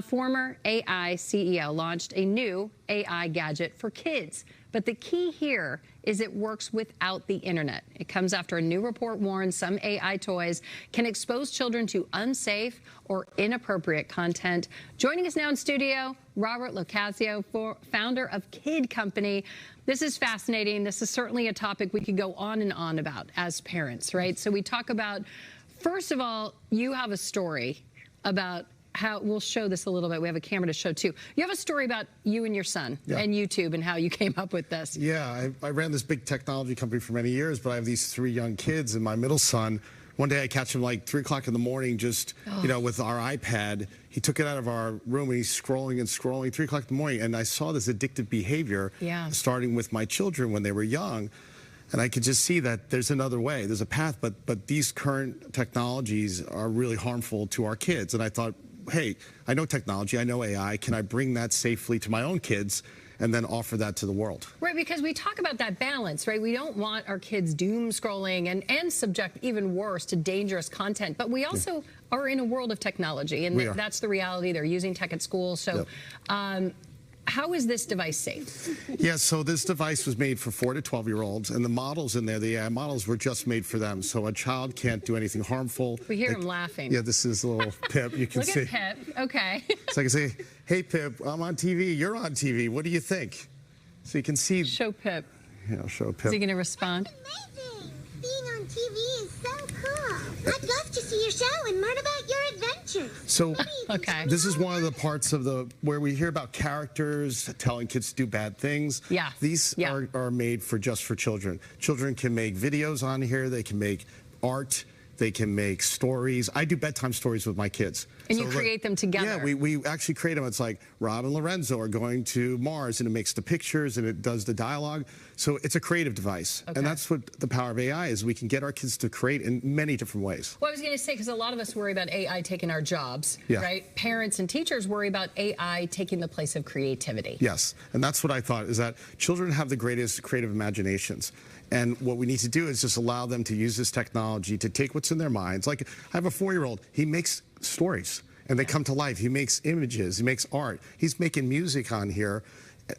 former AI CEO launched a new AI gadget for kids. But the key here is it works without the internet. It comes after a new report warns some AI toys can expose children to unsafe or inappropriate content. Joining us now in studio, Robert Locascio, founder of KID Company. This is fascinating. This is certainly a topic we could go on and on about as parents, right? So we talk about, first of all, you have a story about how, we'll show this a little bit. We have a camera to show too. You have a story about you and your son and YouTube and how you came up with this. Yeah, I ran this big technology company for many years, but I have these 3 young kids, and my middle son, one day I catch him like 3 o'clock in the morning just, you know, with our iPad. He took it out of our room and he's scrolling and scrolling 3 o'clock in the morning. And I saw this addictive behavior starting with my children when they were young. And I could just see that there's another way, there's a path, but these current technologies are really harmful to our kids. And I thought, hey, I know technology, I know AI, can I bring that safely to my own kids and then offer that to the world? Right, because we talk about that balance, right? We don't want our kids doom scrolling and subject, even worse, to dangerous content. But we also are in a world of technology, and that's the reality. They're using tech at school. So how is this device safe? Yeah, so this device was made for 4 to 12-year-olds, and the models in there, the AI models, were just made for them. So a child can't do anything harmful. We hear him laughing. Yeah, this is a little Pip. You can see. Look at Pip. Okay. So I can say, hey, Pip, I'm on TV. You're on TV. What do you think? So you can see. Show Pip. Yeah, I'll show Pip. Is he going to respond? Amazing. Being on TV is so cool. I'd love to see your show and learn about your adventures. So this is one of the parts of where we hear about characters telling kids to do bad things. Yeah. These are made just for children. Children can make videos on here. They can make art. They can make stories. I do bedtime stories with my kids. And you create them together. Yeah, we actually create them. It's like Rob and Lorenzo are going to Mars, and it makes the pictures and it does the dialogue. So it's a creative device. And that's what the power of AI is. We can get our kids to create in many different ways. Well, I was going to say, because a lot of us worry about AI taking our jobs, right? Parents and teachers worry about AI taking the place of creativity. Yes, and that's what I thought, is that children have the greatest creative imaginations. And what we need to do is just allow them to use this technology to take what's in their minds. Like, I have a 4-year-old, he makes stories, and they come to life. He makes images, he makes art. He's making music on here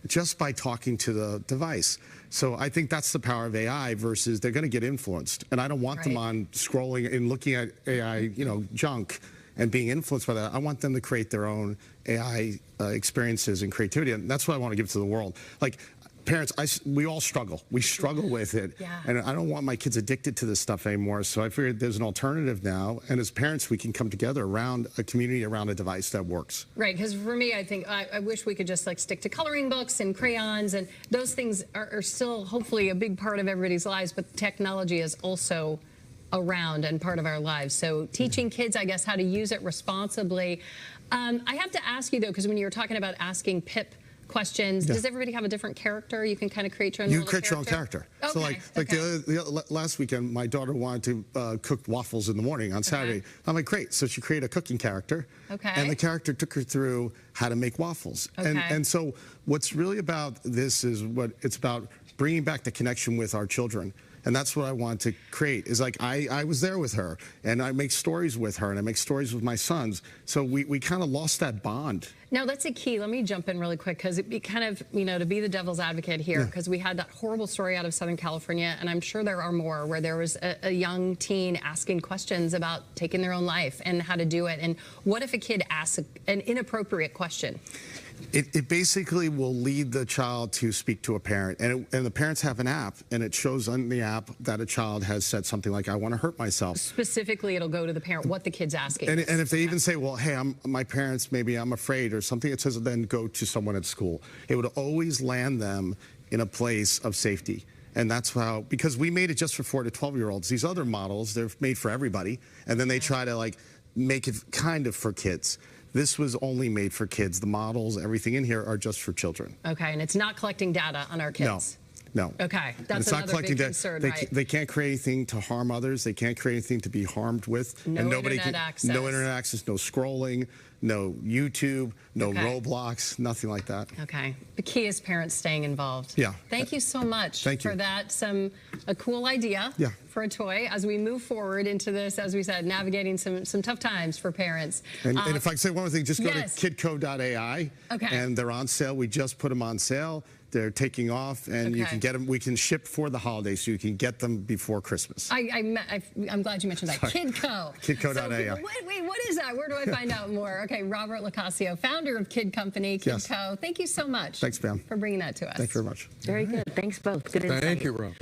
just by talking to the device. So I think that's the power of AI versus they're going to get influenced. And I don't want them on scrolling and looking at AI, you know, junk and being influenced by that. I want them to create their own AI experiences and creativity. And that's what I want to give to the world. Like, parents, we all struggle. We struggle with it. And I don't want my kids addicted to this stuff anymore. So I figured there's an alternative now. And as parents, we can come together around a community, around a device that works. Right, because for me, I think I wish we could just like stick to coloring books and crayons. And those things are still hopefully a big part of everybody's lives. But technology is also around and part of our lives. So teaching kids, I guess, how to use it responsibly. I have to ask you, though, because when you were talking about asking Pip questions. Does everybody have a different character? You can kind of create your own your own character. Okay. So like the last weekend, my daughter wanted to cook waffles in the morning on Saturday. I'm like, great. So she created a cooking character. And the character took her through how to make waffles. And so what's really about this is it's about bringing back the connection with our children. And that's what I want to create, is like I was there with her, and I make stories with her, and I make stories with my sons. So we kind of lost that bond. Now, that's a key. Let me jump in really quick, because it kind of, you know, to be the devil's advocate here, because we had that horrible story out of Southern California, and I'm sure there are more, where there was a young teen asking questions about taking their own life and how to do it. And what if a kid asks an inappropriate question? It basically will lead the child to speak to a parent, and the parents have an app, and it shows on the app that a child has said something like, I want to hurt myself. Specifically, it'll go to the parent, what the kid's asking. And if they even say, well, hey, my parents, maybe I'm afraid or something, it says then go to someone at school. It would always land them in a place of safety. And that's how, because we made it just for 4 to 12-year-olds. These other models, they're made for everybody, and then they try to like make it kind of for kids. This was only made for kids. The models, everything in here are just for children. Okay, and it's not collecting data on our kids. No. Okay, And that's it's not another collecting big data. concern, They, right? they can't create anything to harm others. They can't create anything to be harmed with. No and nobody internet can, access. No internet access, no scrolling, no YouTube, no Okay. Roblox, nothing like that. Okay. The key is parents staying involved. Yeah. Thank you so much Thank you. for that. A cool idea Yeah. for a toy as we move forward into this, as we said, navigating some tough times for parents. And if I can say one more thing, just go yes. to kidco.ai. Okay. And they're on sale. We just put them on sale. They're taking off, and you Okay. can get them. We can ship for the holidays, so you can get them before Christmas. I'm glad you mentioned that. Sorry. KIDCO. KIDCO.ai. So, wait, what is that? Where do I find out more? Okay, Robert Locascio, founder of KID Company, KIDCO. Yes. Thank you so much. Thanks, Pam. For bringing that to us. Thank you very much. Very good. Thanks both. Good insight. Thank you, Rob.